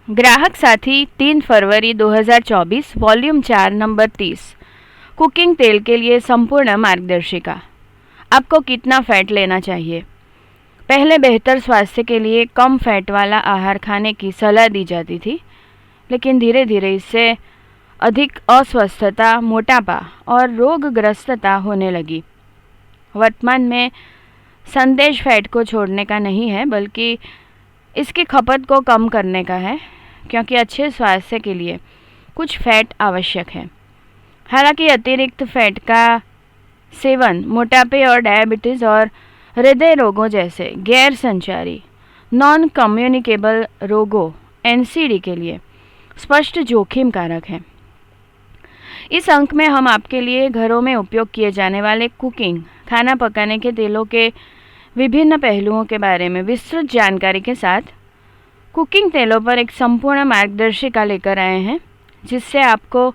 ग्राहक साथी 3 फरवरी 2024 volume 4 number 30। Cooking तेल के लिए संपूर्ण मार्गदर्शिका। आपको कितना फैट लेना चाहिए? पहले बेहतर स्वास्थ्य के लिए कम फैट वाला आहार खाने की सलाह दी जाती थी, लेकिन धीरे धीरे इससे अधिक अस्वस्थता, मोटापा और रोगग्रस्तता होने लगी। वर्तमान में संदेश फैट को छोड़ने का नहीं है, बल्कि इसकी खपत को कम करने का है, क्योंकि अच्छे स्वास्थ्य के लिए कुछ फैट आवश्यक है। हालांकि अतिरिक्त फैट का सेवन मोटापे और डायबिटीज़ और हृदय रोगों जैसे गैर संचारी नॉन कम्युनिकेबल रोगों एनसीडी के लिए स्पष्ट जोखिम कारक है। इस अंक में हम आपके लिए घरों में उपयोग किए जाने वाले कुकिंग, खाना पकाने के तेलों के विभिन्न पहलुओं के बारे में विस्तृत जानकारी के साथ कुकिंग तेलों पर एक संपूर्ण मार्गदर्शिका लेकर आए हैं, जिससे आपको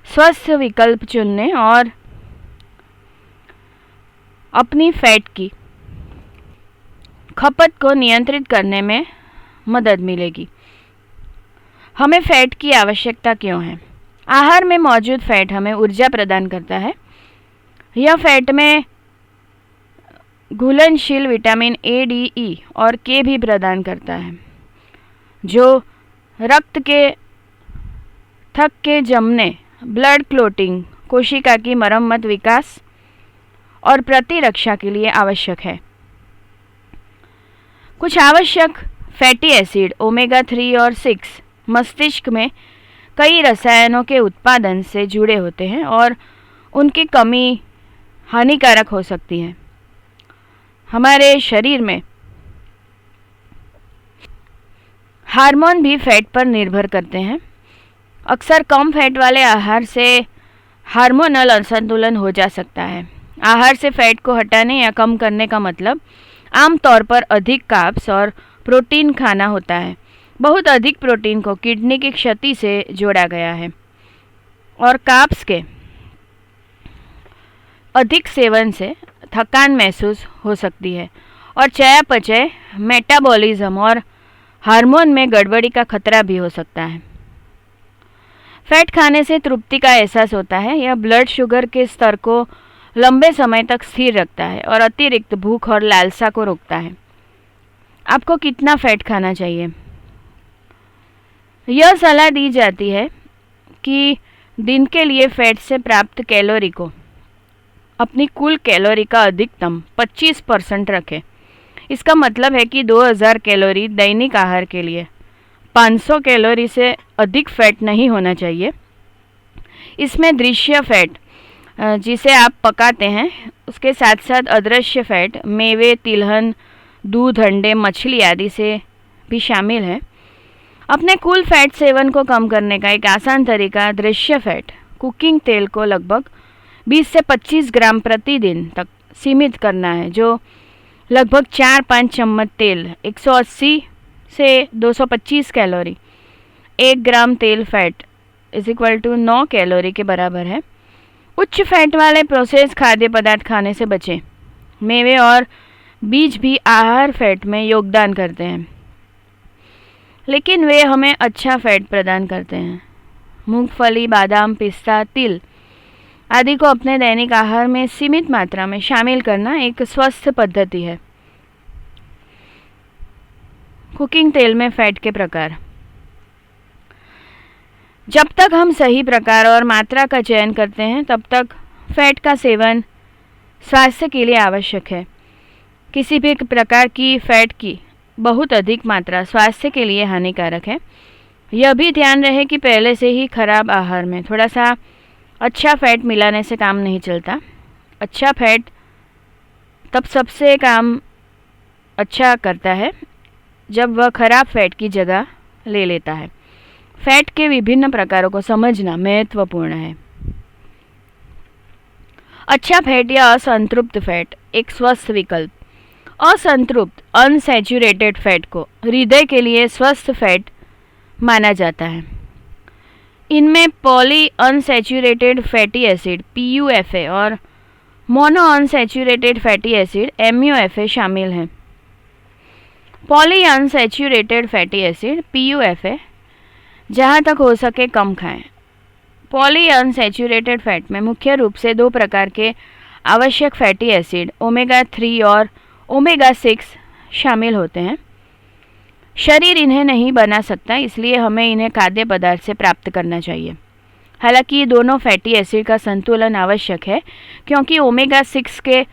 स्वस्थ विकल्प चुनने और अपनी फैट की खपत को नियंत्रित करने में मदद मिलेगी। हमें फैट की आवश्यकता क्यों है? आहार में मौजूद फैट हमें ऊर्जा प्रदान करता है। यह फैट में घुलनशील विटामिन ए, डी, ई और के भी प्रदान करता है, जो रक्त के थक के जमने, ब्लड क्लोटिंग, कोशिका की मरम्मत, विकास और प्रतिरक्षा के लिए आवश्यक है। कुछ आवश्यक फैटी एसिड ओमेगा 3 और 6 मस्तिष्क में कई रसायनों के उत्पादन से जुड़े होते हैं और उनकी कमी हानिकारक हो सकती है। हमारे शरीर में हार्मोन भी फैट पर निर्भर करते हैं। अक्सर कम फैट वाले आहार से हार्मोनल असंतुलन हो जा सकता है। आहार से फैट को हटाने या कम करने का मतलब आमतौर पर अधिक कार्ब्स और प्रोटीन खाना होता है। बहुत अधिक प्रोटीन को किडनी की क्षति से जोड़ा गया है और कार्ब्स के अधिक सेवन से थकान महसूस हो सकती है और चयापचय, मेटाबॉलिज्म और हार्मोन में गड़बड़ी का खतरा भी हो सकता है। फैट खाने से तृप्ति का एहसास होता है। यह ब्लड शुगर के स्तर को लंबे समय तक स्थिर रखता है और अतिरिक्त भूख और लालसा को रोकता है। आपको कितना फैट खाना चाहिए? यह सलाह दी जाती है कि दिन के लिए फैट से प्राप्त कैलोरी को अपनी कुल कैलोरी का अधिकतम 25% रखें। इसका मतलब है कि 2000 कैलोरी दैनिक आहार के लिए 500 कैलोरी से अधिक फैट नहीं होना चाहिए। इसमें दृश्य फैट जिसे आप पकाते हैं, उसके साथ साथ अदृश्य फैट मेवे, तिलहन, दूध, अंडे, मछली आदि से भी शामिल है। अपने कुल फैट सेवन को कम करने का एक आसान तरीका दृश्य फैट कुकिंग तेल को लगभग 20 से 25 ग्राम प्रतिदिन तक सीमित करना है, जो लगभग 4-5 चम्मच तेल 180 से 225 कैलोरी। 1 ग्राम तेल फैट = 9 कैलोरी के बराबर है। उच्च फैट वाले प्रोसेस खाद्य पदार्थ खाने से बचें। मेवे और बीज भी आहार फैट में योगदान करते हैं, लेकिन वे हमें अच्छा फैट प्रदान करते हैं। मूंगफली, बादाम, पिस्ता, तिल आदि को अपने दैनिक आहार में सीमित मात्रा में शामिल करना एक स्वस्थ पद्धति है। कुकिंग तेल में फैट के प्रकार। जब तक हम सही प्रकार और मात्रा का चयन करते हैं, तब तक फैट का सेवन स्वास्थ्य के लिए आवश्यक है। किसी भी प्रकार की फैट की बहुत अधिक मात्रा स्वास्थ्य के लिए हानिकारक है। यह भी ध्यान रहे कि पहले से ही खराब आहार में थोड़ा सा अच्छा फैट मिलाने से काम नहीं चलता। अच्छा फैट तब सबसे काम अच्छा करता है जब वह खराब फैट की जगह ले लेता है। फैट के विभिन्न प्रकारों को समझना महत्वपूर्ण है। अच्छा फैट या असंतृप्त फैट एक स्वस्थ विकल्प। असंतृप्त अनसैचुरेटेड फैट को हृदय के लिए स्वस्थ फैट माना जाता है। इनमें poly unsaturated fatty acid PUFA और mono unsaturated fatty acid MUFA शामिल हैं। Poly unsaturated fatty acid PUFA जहाँ तक हो सके कम खाएं। पॉली अनसैचुरेटेड फैट में मुख्य रूप से दो प्रकार के आवश्यक फैटी एसिड ओमेगा 3 और ओमेगा 6 शामिल होते हैं। शरीर इन्हें नहीं बना सकता, इसलिए हमें इन्हें खाद्य पदार्थ से प्राप्त करना चाहिए। हालांकि ये दोनों फैटी एसिड का संतुलन आवश्यक है, क्योंकि ओमेगा 6 के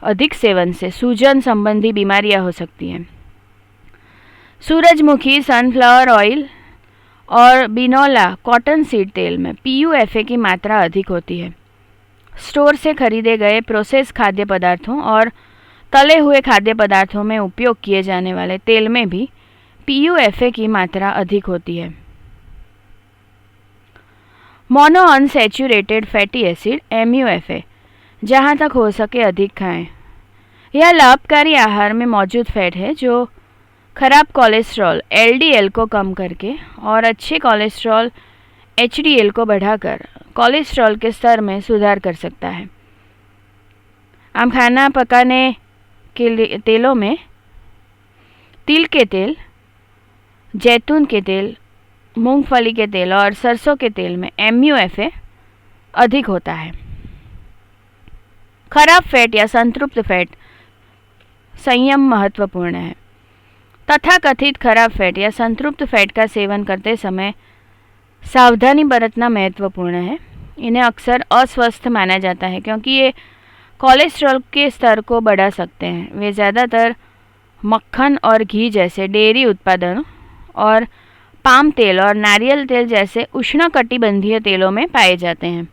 अधिक सेवन से सूजन संबंधी बीमारियां हो सकती हैं। सूरजमुखी, सनफ्लावर ऑयल और बिनोला कॉटन सीड तेल में PUFA की मात्रा अधिक होती है। स्टोर से खरीदे गए प्रोसेस खाद्य पदार्थों और तले हुए खाद्य पदार्थों में उपयोग किए जाने वाले तेल में भी PUFA की मात्रा अधिक होती है। Mono unsaturated fatty acid MUFA जहाँ तक हो सके अधिक खाएं। यह लाभकारी आहार में मौजूद फैट है जो खराब कोलेस्ट्रॉल LDL को कम करके और अच्छे कोलेस्ट्रॉल HDL को बढ़ाकर कोलेस्ट्रॉल के स्तर में सुधार कर सकता है। हम खाना पकाने के तेलों में तिल के तेल, जैतून के तेल, मूंगफली के तेल और सरसों के तेल में MUFA अधिक होता है। खराब फैट या संतृप्त फैट संयम महत्वपूर्ण है। तथाकथित खराब फैट या संतृप्त फैट का सेवन करते समय सावधानी बरतना महत्वपूर्ण है। इन्हें अक्सर अस्वस्थ माना जाता है क्योंकि ये कोलेस्ट्रॉल के स्तर को बढ़ा सकते हैं। वे ज़्यादातर मक्खन और घी जैसे डेयरी उत्पादनों और पाम तेल और नारियल तेल जैसे उष्णकटिबंधीय तेलों में पाए जाते हैं।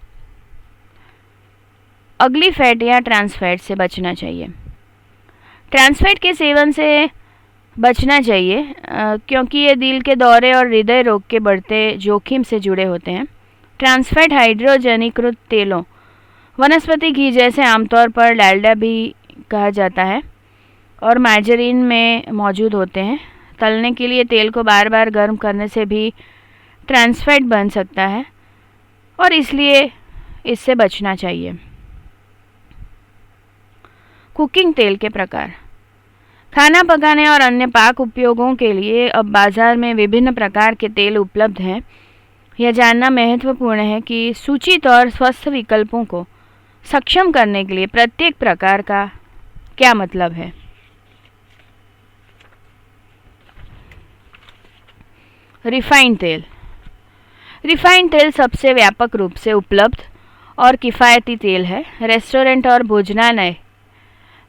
अगली फैट या ट्रांस फैट से बचना चाहिए। ट्रांस फैट के सेवन से बचना चाहिए क्योंकि ये दिल के दौरे और हृदय रोग के बढ़ते जोखिम से जुड़े होते हैं। ट्रांस फैट हाइड्रोजनीकृत तेलों, वनस्पति घी जैसे आमतौर पर डालडा भी कहा जाता है और मार्जरीन में मौजूद होते हैं। तलने के लिए तेल को बार बार गर्म करने से भी ट्रांस फैट बन सकता है और इसलिए इससे बचना चाहिए। कुकिंग तेल के प्रकार। खाना पकाने और अन्य पाक उपयोगों के लिए अब बाज़ार में विभिन्न प्रकार के तेल उपलब्ध हैं। यह जानना महत्वपूर्ण है कि सूचित और स्वस्थ विकल्पों को सक्षम करने के लिए प्रत्येक प्रकार का क्या मतलब है। रिफाइंड तेल। रिफाइंड तेल सबसे व्यापक रूप से उपलब्ध और किफ़ायती तेल है। रेस्टोरेंट और भोजनालय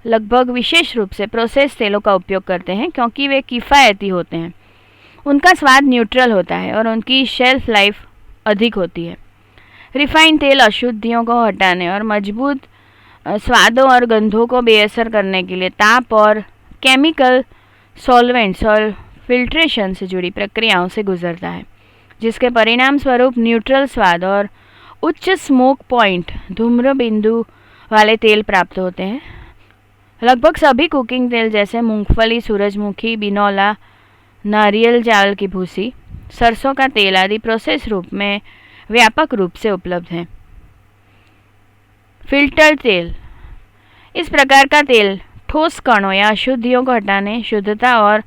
लगभग विशेष रूप से प्रोसेस तेलों का उपयोग करते हैं क्योंकि वे किफ़ायती होते हैं, उनका स्वाद न्यूट्रल होता है और उनकी शेल्फ लाइफ अधिक होती है। रिफाइंड तेल अशुद्धियों को हटाने और मजबूत स्वादों और गंधों को बेअसर करने के लिए ताप और केमिकल सॉल्वेंट्स और फिल्ट्रेशन से जुड़ी प्रक्रियाओं से गुजरता है, जिसके परिणाम स्वरूप न्यूट्रल स्वाद और उच्च स्मोक पॉइंट धूम्र बिंदु वाले तेल प्राप्त होते हैं। लगभग सभी कुकिंग तेल जैसे मूंगफली, सूरजमुखी, बिनोला, नारियल चावल की भूसी, सरसों का तेल आदि प्रोसेस रूप में व्यापक रूप से उपलब्ध हैं। फिल्टर तेल। इस प्रकार का तेल ठोस कणों या अशुद्धियों को हटाने, शुद्धता और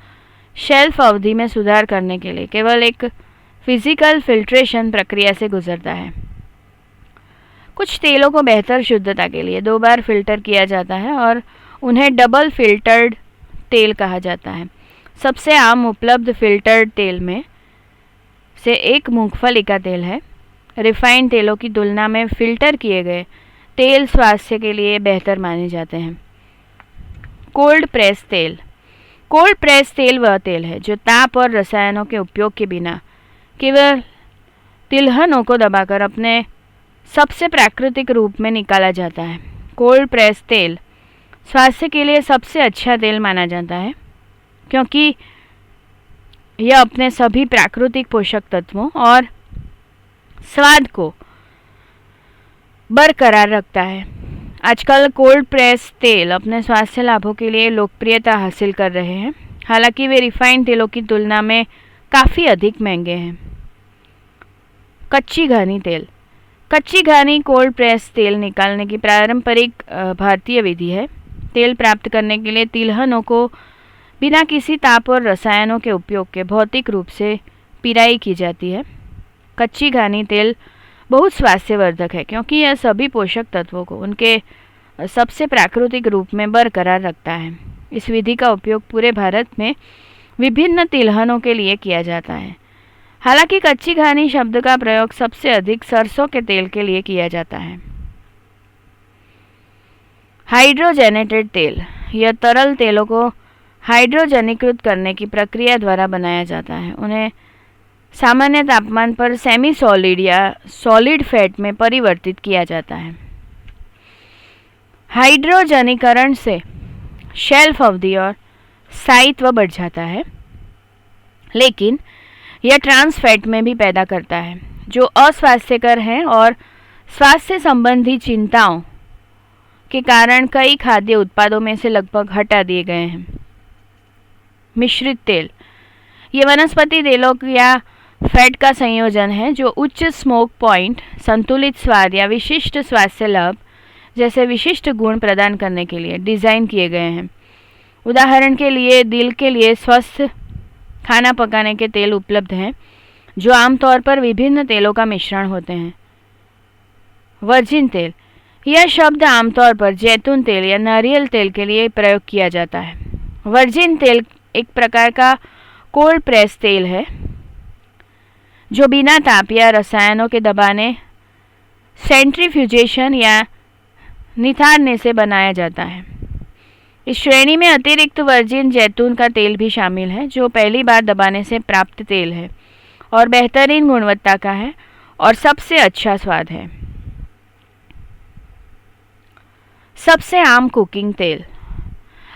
शेल्फ अवधि में सुधार करने के लिए केवल एक फिजिकल फिल्ट्रेशन प्रक्रिया से गुजरता है। कुछ तेलों को बेहतर शुद्धता के लिए 2 बार फिल्टर किया जाता है और उन्हें डबल फिल्टर्ड तेल कहा जाता है। सबसे आम उपलब्ध फिल्टर्ड तेल में से एक मूंगफली का तेल है। रिफाइंड तेलों की तुलना में फिल्टर किए गए तेल स्वास्थ्य के लिए बेहतर माने जाते हैं। कोल्ड प्रेस तेल। कोल्ड प्रेस तेल वह तेल है जो ताप और रसायनों के उपयोग के बिना केवल तिलहनों को दबाकर अपने सबसे प्राकृतिक रूप में निकाला जाता है। कोल्ड प्रेस तेल स्वास्थ्य के लिए सबसे अच्छा तेल माना जाता है क्योंकि यह अपने सभी प्राकृतिक पोषक तत्वों और स्वाद को बरकरार रखता है। आजकल कोल्ड प्रेस तेल अपने स्वास्थ्य लाभों के लिए लोकप्रियता हासिल कर रहे हैं, हालांकि वे रिफाइंड तेलों की तुलना में काफ़ी अधिक महंगे हैं। कच्ची घानी तेल। कच्ची घानी कोल्ड प्रेस तेल निकालने की पारंपरिक भारतीय विधि है। तेल प्राप्त करने के लिए तिलहनों को बिना किसी ताप और रसायनों के उपयोग के भौतिक रूप से पिराई की जाती है। कच्ची घानी तेल बहुत स्वास्थ्यवर्धक है क्योंकि यह सभी पोषक तत्वों को उनके सबसे प्राकृतिक रूप में बरकरार रखता है। इस विधि का उपयोग पूरे भारत में विभिन्न तिलहनों के लिए किया जाता है। हालांकि कच्ची घानी शब्द का प्रयोग सबसे अधिक सरसों के तेल के लिए किया जाता है। हाइड्रोजनेटेड तेल, यह तरल तेलों को हाइड्रोजनीकृत करने की प्रक्रिया द्वारा बनाया जाता है। उन्हें सामान्य तापमान पर सेमी सॉलिड या सॉलिड फैट में परिवर्तित किया जाता है। हाइड्रोजनीकरण से शेल्फ अवधि और स्थायित्व बढ़ जाता है, लेकिन यह ट्रांस फैट में भी पैदा करता है जो अस्वास्थ्यकर हैं और स्वास्थ्य संबंधी चिंताओं के कारण कई खाद्य उत्पादों में से लगभग हटा दिए गए हैं। मिश्रित तेल, ये वनस्पति तेलों या फैट का संयोजन है जो उच्च स्मोक पॉइंट, संतुलित स्वाद या विशिष्ट स्वास्थ्य लाभ जैसे विशिष्ट गुण प्रदान करने के लिए डिज़ाइन किए गए हैं। उदाहरण के लिए दिल के लिए स्वस्थ खाना पकाने के तेल उपलब्ध हैं जो आमतौर पर विभिन्न तेलों का मिश्रण होते हैं। वर्जिन तेल, यह शब्द आमतौर पर जैतून तेल या नारियल तेल के लिए प्रयोग किया जाता है। वर्जिन तेल एक प्रकार का कोल्ड प्रेस तेल है जो बिना ताप या रसायनों के दबाने, सेंट्रीफ्यूजेशन या निथारने से बनाया जाता है। इस श्रेणी में अतिरिक्त वर्जिन जैतून का तेल भी शामिल है जो पहली बार दबाने से प्राप्त तेल है और बेहतरीन गुणवत्ता का है और सबसे अच्छा स्वाद है। सबसे आम कुकिंग तेल,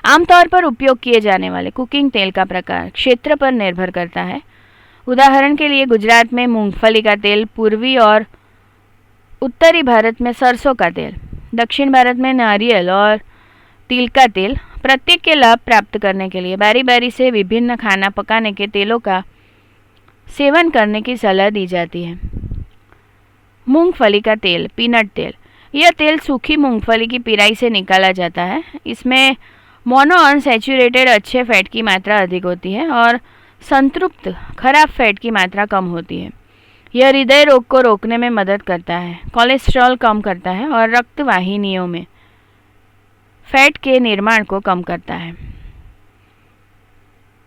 आमतौर पर उपयोग किए जाने वाले कुकिंग तेल का प्रकार क्षेत्र पर निर्भर करता है। उदाहरण के लिए गुजरात में मूंगफली का तेल, पूर्वी और उत्तरी भारत में सरसों का तेल, दक्षिण भारत में नारियल और तिल का तेल। प्रत्येक के लाभ प्राप्त करने के लिए बारी बारी से विभिन्न खाना पकाने के तेलों का सेवन करने की सलाह दी जाती है। मूंगफली का तेल, पीनट तेल, यह तेल सूखी मूंगफली की पिराई से निकाला जाता है। इसमें मोनो अनसैचुरेटेड अच्छे फैट की मात्रा अधिक होती है और संतृप्त खराब फैट की मात्रा कम होती है। यह हृदय रोग को रोकने में मदद करता है, कोलेस्ट्रॉल कम करता है और रक्त वाहिनियों में फैट के निर्माण को कम करता है।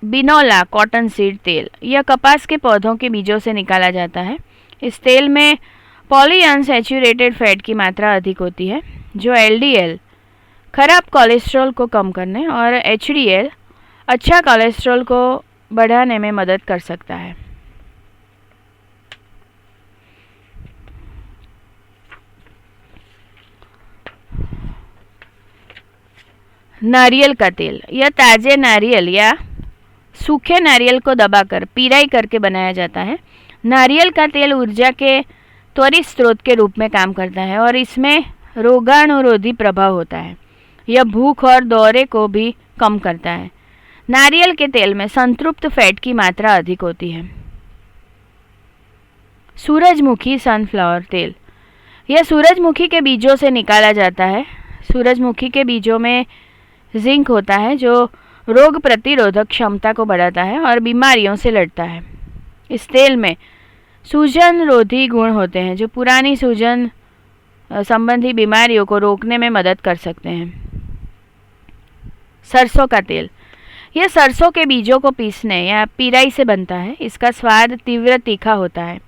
बिनोला कॉटन सीड तेल, यह कपास के पौधों के बीजों से निकाला जाता है। इस तेल में पॉली अनसैचुरेटेड फैट की मात्रा अधिक होती है जो एलडीएल खराब कोलेस्ट्रॉल को कम करने और एचडीएल अच्छा कोलेस्ट्रॉल को बढ़ाने में मदद कर सकता है। नारियल का तेल, यह ताजे नारियल या सूखे नारियल को दबाकर पिराई करके बनाया जाता है। नारियल का तेल ऊर्जा के त्वरित स्रोत के रूप में काम करता है और इसमें रोगाणुरोधी प्रभाव होता है। यह भूख और दौरे को भी कम करता है। नारियल के तेल में संतृप्त फैट की मात्रा अधिक होती है। सूरजमुखी सनफ्लावर तेल, यह सूरजमुखी के बीजों से निकाला जाता है। सूरजमुखी के बीजों में जिंक होता है जो रोग प्रतिरोधक क्षमता को बढ़ाता है और बीमारियों से लड़ता है। इस तेल में सूजन रोधी गुण होते हैं जो पुरानी सूजन संबंधी बीमारियों को रोकने में मदद कर सकते हैं। सरसों का तेल, यह सरसों के बीजों को पीसने या पिराई से बनता है। इसका स्वाद तीव्र तीखा होता है।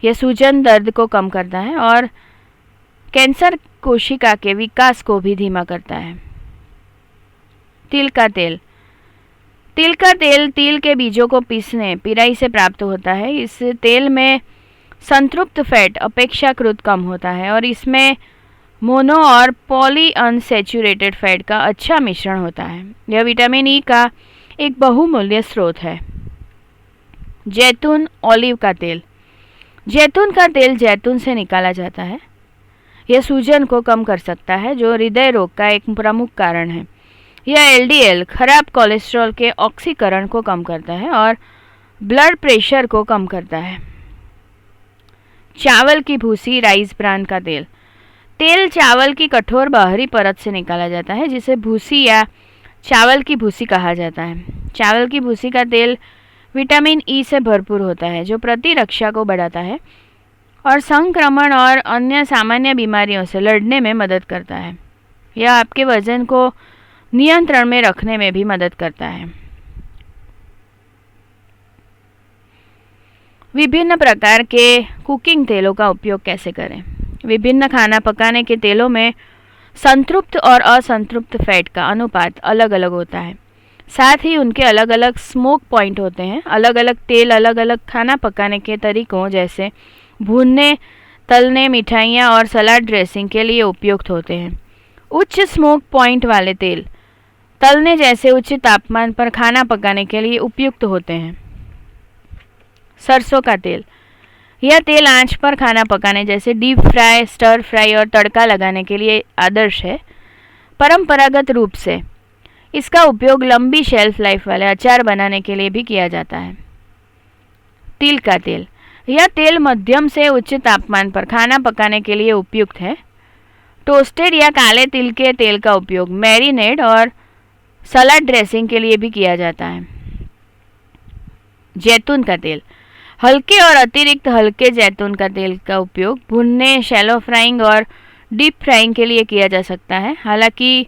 यह सूजन दर्द को कम करता है और कैंसर कोशिका के विकास को भी धीमा करता है। तिल का तेल, तिल का तेल तिल के बीजों को पीसने पिराई से प्राप्त होता है। इस तेल में संतृप्त फैट अपेक्षाकृत कम होता है और इसमें मोनो और पॉली अनसैचुरेटेड फैट का अच्छा मिश्रण होता है। यह विटामिन ई का एक बहुमूल्य स्रोत है। जैतून ऑलिव का तेल, जैतून का तेल जैतून से निकाला जाता है। यह सूजन को कम कर सकता है जो हृदय रोग का एक प्रमुख कारण है। यह एलडीएल खराब कोलेस्ट्रॉल के ऑक्सीकरण को कम करता है और ब्लड प्रेशर को कम करता है। चावल की भूसी राइस ब्रान का तेल, तेल चावल की कठोर बाहरी परत से निकाला जाता है जिसे भूसी या चावल की भूसी कहा जाता है। चावल की भूसी का तेल विटामिन ई से भरपूर होता है जो प्रतिरक्षा को बढ़ाता है और संक्रमण और अन्य सामान्य बीमारियों से लड़ने में मदद करता है। यह आपके वजन को नियंत्रण में रखने में भी मदद करता है। विभिन्न प्रकार के कुकिंग तेलों का उपयोग कैसे करें? विभिन्न खाना पकाने के तेलों में संतृप्त और असंतृप्त फैट का अनुपात अलग अलग होता है। साथ ही उनके अलग अलग स्मोक पॉइंट होते हैं। अलग अलग तेल अलग अलग खाना पकाने के तरीकों जैसे भूनने, तलने, मिठाइयाँ और सलाद ड्रेसिंग के लिए उपयुक्त होते हैं। उच्च स्मोक पॉइंट वाले तेल तलने जैसे उच्च तापमान पर खाना पकाने के लिए उपयुक्त होते हैं। सरसों का तेल, यह तेल आंच पर खाना पकाने जैसे डीप फ्राई, स्टर फ्राई और तड़का लगाने के लिए आदर्श है। परंपरागत रूप से इसका उपयोग लंबी शेल्फ लाइफ वाले अचार बनाने के लिए भी किया जाता है। तिल का तेल, यह तेल मध्यम से उच्च तापमान पर खाना पकाने के लिए उपयुक्त है। टोस्टेड या काले तिल के तेल का उपयोग मैरिनेड और सलाद ड्रेसिंग के लिए भी किया जाता है। जैतून का तेल, हल्के और अतिरिक्त हल्के जैतून का तेल का उपयोग भुनने, शैलो फ्राइंग और डीप फ्राइंग के लिए किया जा सकता है। हालांकि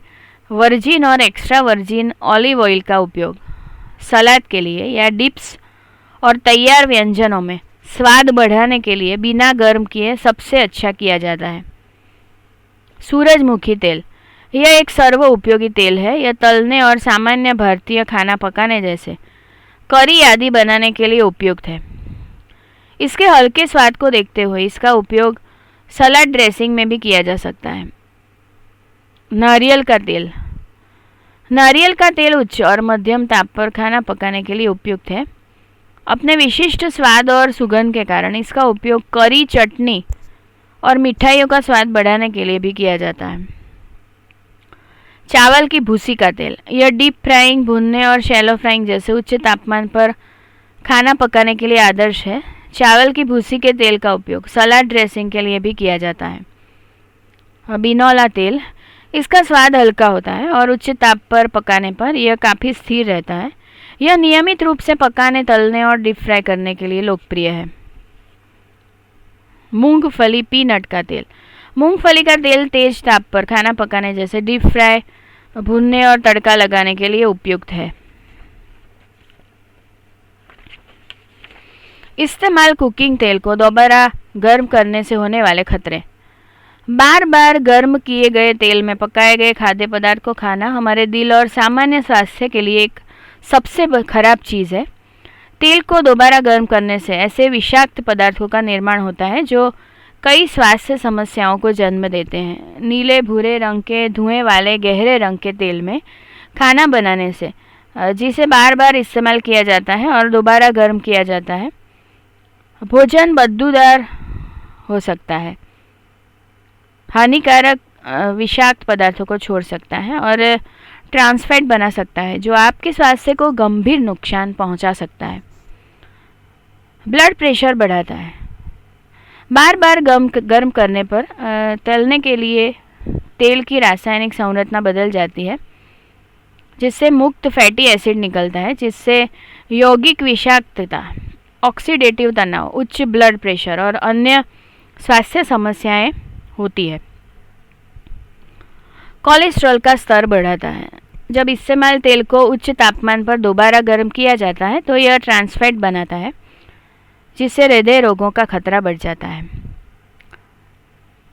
वर्जिन और एक्स्ट्रा वर्जिन ऑलिव ऑयल का उपयोग सलाद के लिए या डिप्स और तैयार व्यंजनों में स्वाद बढ़ाने के लिए बिना गर्म किए सबसे अच्छा किया जाता है। सूरजमुखी तेल, यह एक सर्व उपयोगी तेल है। यह तलने और सामान्य भारतीय खाना पकाने जैसे करी आदि बनाने के लिए उपयुक्त है। इसके हल्के स्वाद को देखते हुए इसका उपयोग सलाद ड्रेसिंग में भी किया जा सकता है। नारियल का तेल, नारियल का तेल उच्च और मध्यम ताप पर खाना पकाने के लिए उपयुक्त है। अपने विशिष्ट स्वाद और सुगंध के कारण इसका उपयोग करी, चटनी और मिठाइयों का स्वाद बढ़ाने के लिए भी किया जाता है। चावल की भूसी का तेल, यह डीप फ्राइंग, भूनने और शैलो फ्राइंग जैसे उच्च तापमान पर खाना पकाने के लिए आदर्श है। चावल की भूसी के तेल का उपयोग सलाद ड्रेसिंग के लिए भी किया जाता है। बिनौला तेल, इसका स्वाद हल्का होता है और उच्च ताप पर पकाने पर यह काफ़ी स्थिर रहता है। यह नियमित रूप से पकाने, तलने और डीप फ्राई करने के लिए लोकप्रिय है। मूंगफली पीनट का तेल, मूंगफली का तेल तेज ताप पर खाना पकाने जैसे डीप फ्राई, भूनने और तड़का लगाने के लिए उपयुक्त है। इस्तेमाल कुकिंग तेल को दोबारा गर्म करने से होने वाले खतरे। बार बार गर्म किए गए तेल में पकाए गए खाद्य पदार्थ को खाना हमारे दिल और सामान्य स्वास्थ्य के लिए एक सबसे खराब चीज़ है। तेल को दोबारा गर्म करने से ऐसे विषाक्त पदार्थों का निर्माण होता है जो कई स्वास्थ्य समस्याओं को जन्म देते हैं। नीले भूरे रंग के धुएं वाले गहरे रंग के तेल में खाना बनाने से, जिसे बार बार इस्तेमाल किया जाता है और दोबारा गर्म किया जाता है, भोजन बदबूदार हो सकता है, हानिकारक विषाक्त पदार्थों को छोड़ सकता है और ट्रांसफैट बना सकता है जो आपके स्वास्थ्य को गंभीर नुकसान पहुंचा सकता है। ब्लड प्रेशर बढ़ाता है। बार बार गर्म करने पर तलने के लिए तेल की रासायनिक संरचना बदल जाती है, जिससे मुक्त फैटी एसिड निकलता है, जिससे यौगिक विषाक्तता, ऑक्सीडेटिव तनाव, उच्च ब्लड प्रेशर और अन्य स्वास्थ्य समस्याएं होती है। कोलेस्ट्रॉल का स्तर बढ़ाता है। जब इस्तेमाल तेल को उच्च तापमान पर दोबारा गर्म किया जाता है तो यह ट्रांसफैट बनाता है, जिससे हृदय रोगों का खतरा बढ़ जाता है।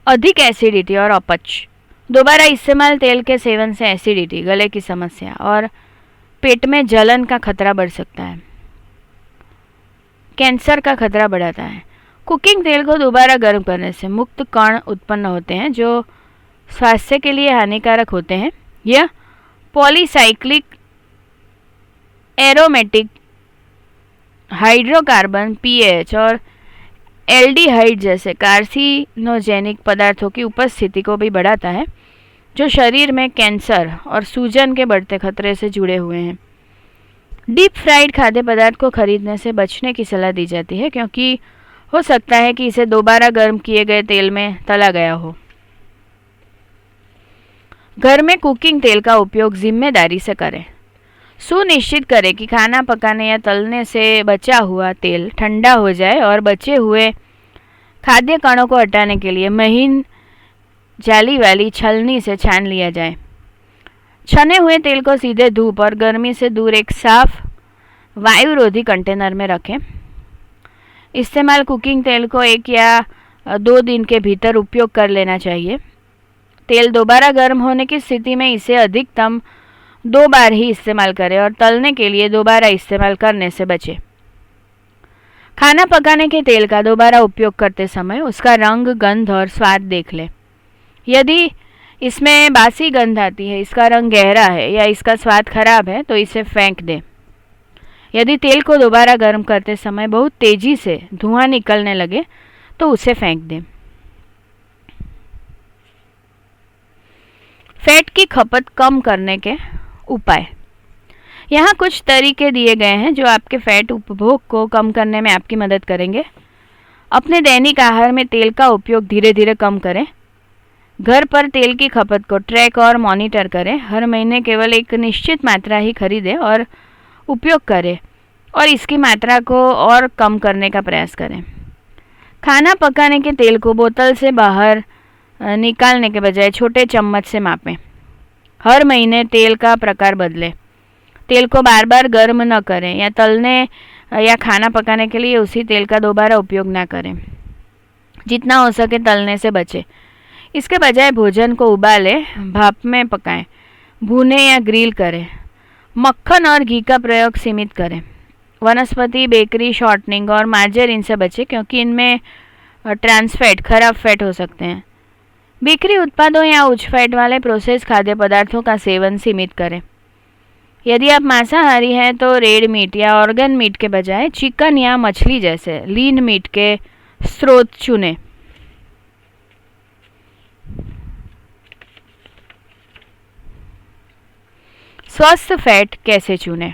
अधिक एसिडिटी और अपच। दोबारा इस्तेमाल तेल के सेवन से एसिडिटी, गले की समस्या और पेट में जलन का खतरा बढ़ सकता है। कैंसर का खतरा बढ़ाता है। कुकिंग तेल को दोबारा गर्म करने से मुक्त कण उत्पन्न होते हैं जो स्वास्थ्य के लिए हानिकारक होते हैं। यह पॉलीसाइक्लिक एरोमेटिक हाइड्रोकार्बन, पीएच और एल्डिहाइड जैसे कार्सिनोजेनिक पदार्थों की उपस्थिति को भी बढ़ाता है, जो शरीर में कैंसर और सूजन के बढ़ते खतरे से जुड़े हुए हैं। डीप फ्राइड खाद्य पदार्थ को खरीदने से बचने की सलाह दी जाती है क्योंकि हो सकता है कि इसे दोबारा गर्म किए गए तेल में तला गया हो। घर में कुकिंग तेल का उपयोग जिम्मेदारी से करें। सुनिश्चित करें कि खाना पकाने या तलने से बचा हुआ तेल ठंडा हो जाए और बचे हुए खाद्य कणों को हटाने के लिए महीन जाली वाली छलनी से छान लिया जाए। छने हुए तेल को सीधे धूप और गर्मी से दूर एक साफ वायुरोधी कंटेनर में रखें। इस्तेमाल कुकिंग तेल को 1 या 2 दिन के भीतर उपयोग कर लेना चाहिए। तेल दोबारा गर्म होने की स्थिति में इसे अधिकतम 2 बार ही इस्तेमाल करें और तलने के लिए दोबारा इस्तेमाल करने से बचें। खाना पकाने के तेल का दोबारा उपयोग करते समय उसका रंग, गंध और स्वाद देख लें। यदि इसमें बासी गंध आती है, इसका रंग गहरा है या इसका स्वाद खराब है तो इसे फेंक दें। यदि तेल को दोबारा गर्म करते समय बहुत तेजी से धुआं निकलने लगे तो उसे फेंक दें। फैट की खपत कम करने के उपाय। यहाँ कुछ तरीके दिए गए हैं जो आपके फैट उपभोग को कम करने में आपकी मदद करेंगे। अपने दैनिक आहार में तेल का उपयोग धीरे धीरे कम करें। घर पर तेल की खपत को ट्रैक और मॉनिटर करें। हर महीने केवल एक निश्चित मात्रा ही खरीदें और उपयोग करें और इसकी मात्रा को और कम करने का प्रयास करें। खाना पकाने के तेल को बोतल से बाहर निकालने के बजाय छोटे चम्मच से मापें। हर महीने तेल का प्रकार बदलें। तेल को बार बार गर्म न करें या तलने या खाना पकाने के लिए उसी तेल का दोबारा उपयोग न करें। जितना हो सके तलने से बचें। इसके बजाय भोजन को उबालें, भाप में पकाएं, भूनें या ग्रिल करें। मक्खन और घी का प्रयोग सीमित करें। वनस्पति, बेकरी, शॉर्टनिंग और मार्जरीन से बचें क्योंकि इनमें ट्रांस फैट, खराब फैट हो सकते हैं। बेकरी उत्पादों या उच्च फैट वाले प्रोसेस खाद्य पदार्थों का सेवन सीमित करें। यदि आप मांसाहारी हैं तो रेड मीट या ऑर्गन मीट के बजाय चिकन या मछली जैसे लीन मीट के स्रोत चुनें। स्वस्थ फैट कैसे चुनें?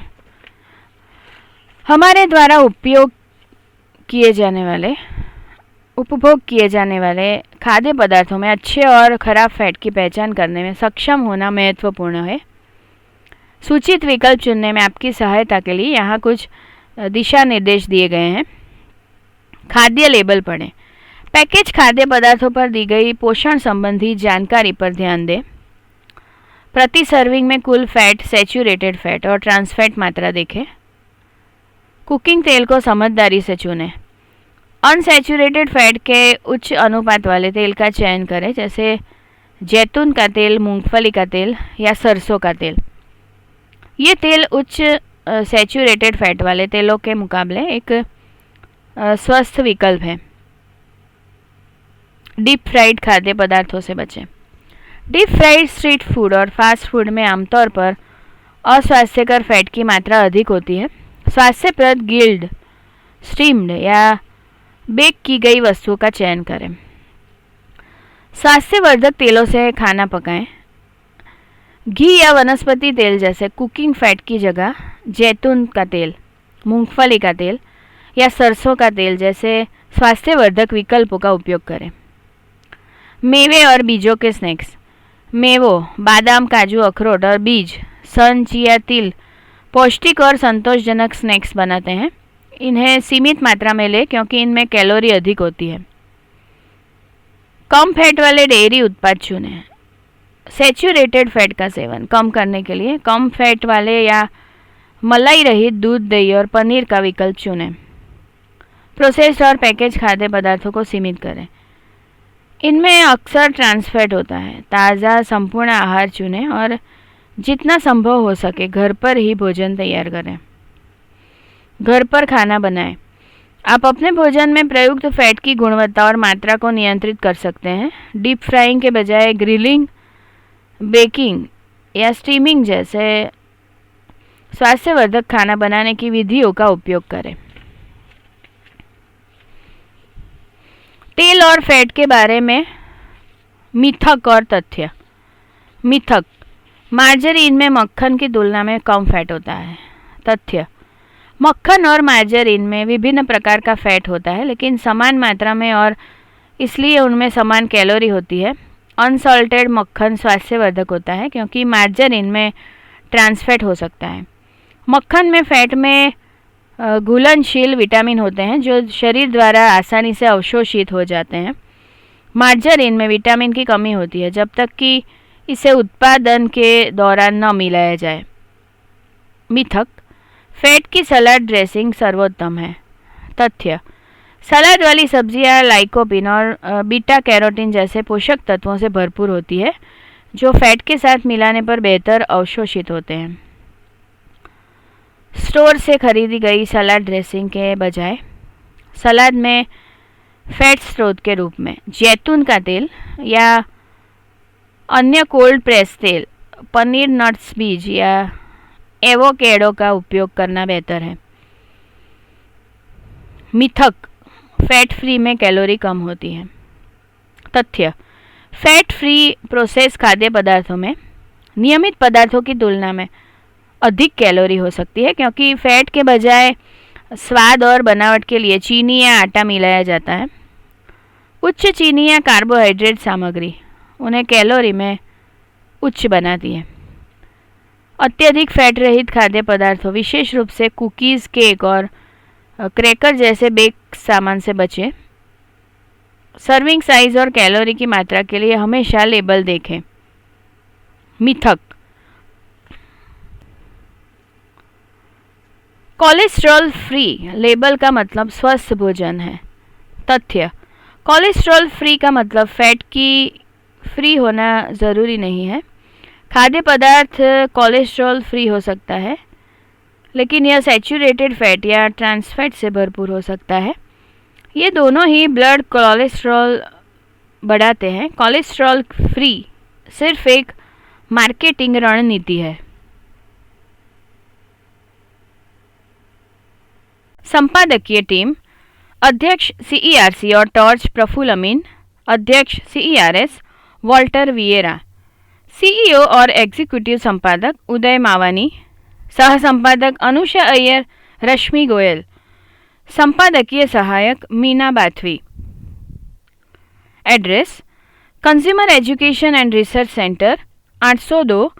हमारे द्वारा उपभोग किए जाने वाले खाद्य पदार्थों में अच्छे और खराब फैट की पहचान करने में सक्षम होना महत्वपूर्ण है। सूचित विकल्प चुनने में आपकी सहायता के लिए यहाँ कुछ दिशा निर्देश दिए गए हैं। खाद्य लेबल पढ़ें। पैकेज खाद्य पदार्थों पर दी गई पोषण संबंधी जानकारी पर ध्यान दें। प्रति सर्विंग में कुल फैट, सैचुरेटेड फैट और ट्रांस फैट मात्रा देखें। कुकिंग तेल को समझदारी से चुनें। अनसैचुरेटेड फैट के उच्च अनुपात वाले तेल का चयन करें, जैसे जैतून का तेल, मूंगफली का तेल या सरसों का तेल। ये तेल उच्च सैचुरेटेड फैट वाले तेलों के मुकाबले एक स्वस्थ विकल्प है। डीप फ्राइड खाद्य पदार्थों से बचें। डीप फ्राइड स्ट्रीट फूड और फास्ट फूड में आमतौर पर अस्वास्थ्यकर फैट की मात्रा अधिक होती है। स्वास्थ्यप्रद ग्रिल्ड, स्टीम्ड या बेक की गई वस्तुओं का चयन करें। स्वास्थ्यवर्धक तेलों से खाना पकाएं। घी या वनस्पति तेल जैसे कुकिंग फैट की जगह जैतून का तेल, मूंगफली का तेल या सरसों का तेल जैसे स्वास्थ्यवर्धक विकल्पों का उपयोग करें। मेवे और बीजों के स्नैक्स। मेवों, बादाम, काजू, अखरोट और बीज, सन, चिया, तिल पौष्टिक और संतोषजनक स्नैक्स बनाते हैं। इन्हें सीमित मात्रा में लें क्योंकि इनमें कैलोरी अधिक होती है। कम फैट वाले डेयरी उत्पाद चुनें। सैचुरेटेड फैट का सेवन कम करने के लिए कम फैट वाले या मलाई रहित दूध, दही और पनीर का विकल्प चुनें। प्रोसेस्ड और पैकेज खाद्य पदार्थों को सीमित करें। इनमें अक्सर ट्रांस फैट होता है। ताज़ा संपूर्ण आहार चुनें और जितना संभव हो सके घर पर ही भोजन तैयार करें। घर पर खाना बनाएं। आप अपने भोजन में प्रयुक्त फैट की गुणवत्ता और मात्रा को नियंत्रित कर सकते हैं। डीप फ्राइंग के बजाय ग्रिलिंग, बेकिंग या स्टीमिंग जैसे स्वास्थ्यवर्धक खाना बनाने की विधियों का उपयोग करें। तेल और फैट के बारे में मिथक और तथ्य। मिथक, मार्जरीन में मक्खन की तुलना में कम फैट होता है। तथ्य, मक्खन और मार्जरीन में विभिन्न प्रकार का फैट होता है लेकिन समान मात्रा में और इसलिए उनमें समान कैलोरी होती है। अनसॉल्टेड मक्खन स्वास्थ्यवर्धक होता है क्योंकि मार्जरीन में ट्रांसफैट हो सकता है। मक्खन में फैट में घुलनशील विटामिन होते हैं जो शरीर द्वारा आसानी से अवशोषित हो जाते हैं। मार्जरीन में विटामिन की कमी होती है जब तक कि इसे उत्पादन के दौरान न मिलाया जाए। मिथक, फैट की सलाद ड्रेसिंग सर्वोत्तम है। तथ्य, सलाद वाली सब्जियां लाइकोपिन और बीटा कैरोटीन जैसे पोषक तत्वों से भरपूर होती है जो फैट के साथ मिलाने पर बेहतर अवशोषित होते हैं। स्टोर से खरीदी गई सलाद ड्रेसिंग के बजाय सलाद में फैट स्रोत के रूप में जैतून का तेल या अन्य कोल्ड प्रेस तेल, पनीर, नट्स, बीज या एवोकेडो का उपयोग करना बेहतर है। मिथक, फैट फ्री में कैलोरी कम होती है। तथ्य, फैट फ्री प्रोसेस खाद्य पदार्थों में नियमित पदार्थों की तुलना में अधिक कैलोरी हो सकती है क्योंकि फैट के बजाय स्वाद और बनावट के लिए चीनी या आटा मिलाया जाता है। उच्च चीनी या कार्बोहाइड्रेट सामग्री उन्हें कैलोरी में उच्च बनाती है। अत्यधिक फैट रहित खाद्य पदार्थों, विशेष रूप से कुकीज़, केक और क्रैकर जैसे बेक सामान से बचें। सर्विंग साइज और कैलोरी की मात्रा के लिए हमेशा लेबल देखें। मिथक, कोलेस्ट्रॉल फ्री लेबल का मतलब स्वस्थ भोजन है। तथ्य, कोलेस्ट्रॉल फ्री का मतलब फैट की फ्री होना ज़रूरी नहीं है। खाद्य पदार्थ कोलेस्ट्रॉल फ्री हो सकता है लेकिन यह सैचुरेटेड फैट या ट्रांस फैट से भरपूर हो सकता है। ये दोनों ही ब्लड कोलेस्ट्रॉल बढ़ाते हैं। कोलेस्ट्रॉल फ्री सिर्फ एक मार्केटिंग रणनीति है। संपादकीय टीम, अध्यक्ष CERC और टॉर्च प्रफुल्ल अमीन, अध्यक्ष CERS वॉल्टर विएरा, CEO और एग्जीक्यूटिव संपादक उदय मावानी, सह संपादक अनुषा अय्यर, रश्मि गोयल, संपादकीय सहायक Meena Bathvi. Address, consumer education and research centre, 802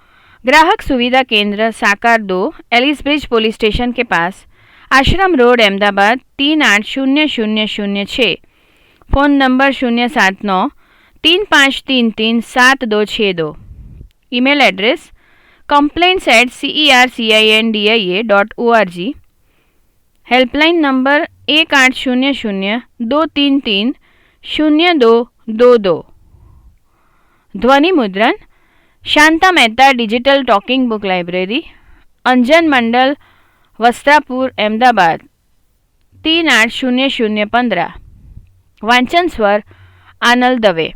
ग्राहक सुविधा केंद्र, साकार 2, एलिस ब्रिज पुलिस स्टेशन के पास, Ashram road, Ahmedabad 380006। Phone number 079-3533-7262। Email address complaints@cercindia.org। Helpline number 1800-233-0222। ध्वनि मुद्रण Shanta Mehta digital talking book library, Anjan Mandal, Vastrapur, Ahmedabad 380015। वांचन स्वर आनल दवे।